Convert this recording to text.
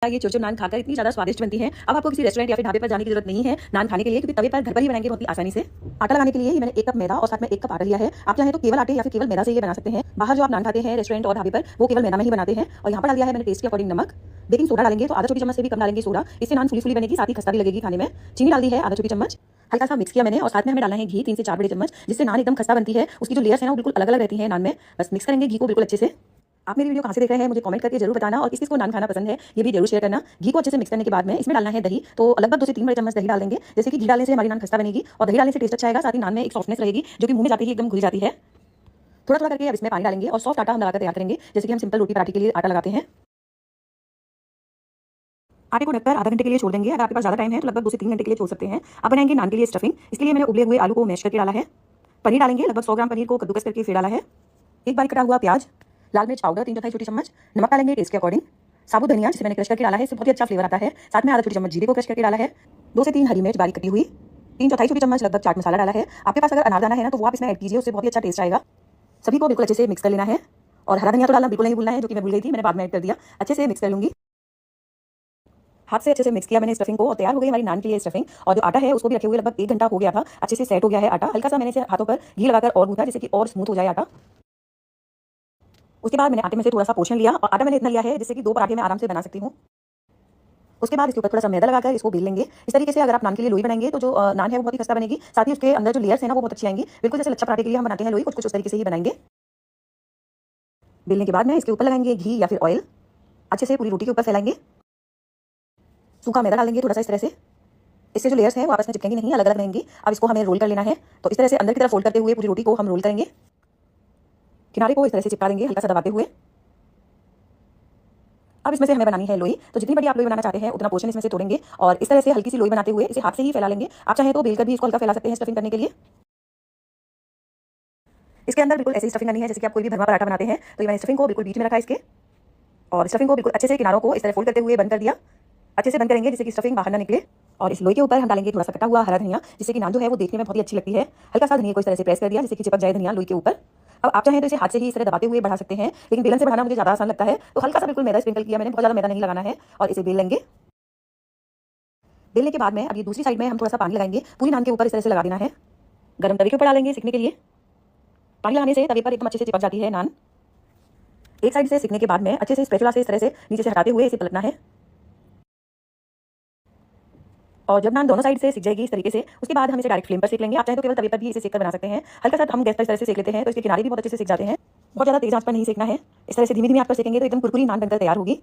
ये चोचो नान खाकर इतनी ज़्यादा स्वादिष्ट बनती है। अब आपको किसी रेस्टोरेंट या फिर ढाबे पर जाने की जरूरत नहीं है नान खाने के लिए, क्योंकि तवे पर घर पर ही बनाएंगे बहुत ही आसानी से। आटा लगाने के लिए मैंने 1 कप मैदा और साथ में 1 कप आटा लिया है। आप चाहें तो केवल आटे या फिर केवल मैदा से ये बना सकते हैं। बाहर जो आप नान खाते हैं रेस्टोरेंट और ढाबे पर, वो केवल मैदा में ही बनाते हैं। और यहाँ पर डाल दिया है मैंने टेस्ट के अकॉर्डिंग नमक। बेकिंग सोडा डालेंगे तो आधा छोटी चम्मच से भी कम डालेंगे सोडा, इससे नान फुली फुली बनेगी, साथ ही खस्ता भी लगेगी खाने में। चीनी डाल दी है आधा छोटी चम्मच। हल्का सा मिक्स किया मैंने और साथ में हमें डालना है घी 3 से 4 बड़े चम्मच, जिससे नान एकदम खस्ता बनती है। उसकी जो लेयर्स है ना वो बिल्कुल अलग अलग रहती है नान में। बस मिक्स करेंगे घी को बिल्कुल अच्छे से। आप मेरी वीडियो कहाँ से देख रहे हैं मुझे कमेंट करके जरूर बताना, और किसी को नान खाना पसंद है ये भी जरूर शेयर करना। घी को अच्छे से मिक्स करने के बाद में इसमें डालना है दही, तो लगभग 2 से 3 बड़े चम्मच दही डाल देंगे। जैसे कि घी डालने से हमारी नान खस्ता बनेगी और दही डालने से टेस्ट अच्छा आएगा, साथ ही नान में एक सॉफ्टनेस रहेगी जो कि मुंह में जाती ही एकदम घुल जाती है। थोड़ा थोड़ा करके अब इसमें पानी डालेंगे और सॉफ्ट आटा हम लगाकर तैयार करेंगे, जैसे कि हम सिंपल रोटी पराठे के लिए आटा लगाते हैं। आटे को ढककर आधा घंटे के लिए छोड़ देंगे। अगर आपके पास ज़्यादा टाइम है तो लगभग 2 से 3 घंटे के लिए छोड़ सकते हैं। अब बनाएंगे नान के लिए स्टफिंग। इसके लिए मैंने उबले हुए आलू को मैश करके डाला है। पनीर डालेंगे, लगभग 100 ग्राम पनीर को कद्दूकस करके फिर डाला है। एक बारीक कटा हुआ प्याज, लाल मिर्च पाउडर 3/4 छोटी चम्मच, नमक डालेंगे टेस्ट के अकॉर्डिंग, साबुत धनिया जिसे मैंने क्रश करके डाला है, इससे बहुत ही अच्छा फ्लेवर आता है। साथ में आधा छोटी चम्मच जीरे को क्रश करके डाला है। 2 से 3 हरी मिर्च बारीक कटी हुई, 3/4 छोटी चम्मच लगभग चाट मसाला डाला है। आपके पास अगर अनारदाना है ना तो वो आप इसमें ऐड कीजिए, उससे बहुत ही अच्छा टेस्ट आएगा। सभी को बिल्कुल अच्छे से मिक्स कर लेना है। और हरा धनिया तो डालना बिल्कुल नहीं भूलना है, जो कि मैं भूल गई थी, मैंने बाद में ऐड कर दिया। अच्छे से मिक्स कर लूंगी। हाथ से अच्छे से मिक्स किया मैंने स्टफिंग को और तैयार हो गई हमारी नान के लिए स्टफिंग। और जो आटा है उसको भी रखे हुए लगभग 1 घंटा हो गया था, अच्छे से सेट हो गया है आटा। हल्का सा मैंने इसे हाथों पर घी लगाकर और गूंथा, जिससे कि और स्मूथ हो जाए आटा। उसके बाद मैंने आटे में से थोड़ा सा पोर्शन लिया और आटा मैंने इतना लिया है जिससे कि 2 पराठे मैं आराम से बना सकती हूँ। उसके बाद इसके ऊपर थोड़ा सा मैदा लगाकर इसको बेल लेंगे। इस तरीके से अगर आप नान के लिए लोई बनाएंगे तो जो नान है वो बहुत ही खस्ता बनेगी, साथ ही उसके अंदर जो लेयर्स है ना वो बहुत अच्छी आएंगी। बिल्कुल जैसे लच्छा पराठे के लिए हम बनाते हैं लोई, कुछ कुछ उस तरीके से ही बनाएंगे। बेलने के बाद में इसके ऊपर लगाएंगे घी या फिर ऑयल, अच्छे से पूरी रोटी के ऊपर फैलाएंगे। सूखा मैदा डालेंगे थोड़ा सा इस तरह से, इससे जो लेयर्स हैं वो आपस में चिपकेंगी नहीं, अलग अलग रहेंगी। अब इसको हमें रोल कर लेना है, तो इस तरह से अंदर की तरफ फोल्ड करते हुए पूरी रोटी को हम रोल करेंगे। किनारे को इस तरह से चिपका देंगे हल्का सा दबाते हुए। अब इसमें से हमें बनानी है लोई, तो जितनी बड़ी आप लोई बनाना चाहते हैं उतना पोर्शन इसमें से तोड़ेंगे और इस तरह से हल्की सी लोई बनाते हुए इसे हाथ से ही फैला लेंगे। आप चाहें तो बेलकर भी इसको हल्का फैला सकते हैं स्टफिंग करने के लिए। इसके अंदर बिल्कुल ऐसी स्टफिंग करनी है जैसे कि आप कोई भी भरवा पराठा बनाते हैं। तो ये मैंने स्टफिंग को बिल्कुल बीच में रखा है इसके, और स्टफिंग को बिल्कुल अच्छे से किनारों को इस तरह फोल्ड करते हुए बंद कर दिया। अच्छे से बंद करेंगे जिससे कि स्टफिंग बाहर ना निकले। और इस लोई के ऊपर हम डालेंगे थोड़ा सा कटा हुआ हरा धनिया, जिससे कि नान जो है वो देखने में बहुत ही अच्छी लगती है। हल्का सा धनिया को इस तरह से प्रेस कर दिया जिससे कि चिपक जाए धनिया लोई के ऊपर। अब आप चाहें तो इसे हाथ से ही इस तरह दबाते हुए बढ़ा सकते हैं, लेकिन बेलन से बढ़ाना मुझे ज़्यादा आसान लगता है, तो हल्का सा बिल्कुल मैदा स्प्रिंकल किया मैंने, बहुत ज़्यादा मैदा नहीं लगाना है। और इसे बेल लेंगे। बेलने के बाद में अब ये दूसरी साइड में हम थोड़ा सा पानी लगाएंगे, पूरी नान के ऊपर इस तरह से लगा देना है। गर्म तवे के ऊपर डालेंगे सेकने के लिए। पानी लगाने से तवे पर एकदम अच्छे से चिपक जाती है नान। एक साइड से सेकने के बाद में अच्छे से स्पैचुला से इस तरह से नीचे से हटाते हुए इसे पलटना है। और जब नान दोनों साइड से सिक जाएगी इस तरीके से, उसके बाद हम इसे डायरेक्ट फ्लेम पर सेक लेंगे। आप चाहें तो केवल तवे पर भी इसे सेक कर बना सकते हैं। हल्का सा हम गैस पर इस तरह से सेक लेते हैं तो इसके किनारे भी बहुत अच्छे से सिक जाते हैं। बहुत ज़्यादा तेज आंच पर नहीं सेकना है, इस तरह से धीमी धीमी आंच पर सेकेंगे तो एकदम कुरकुरी नान बनकर तैयार होगी।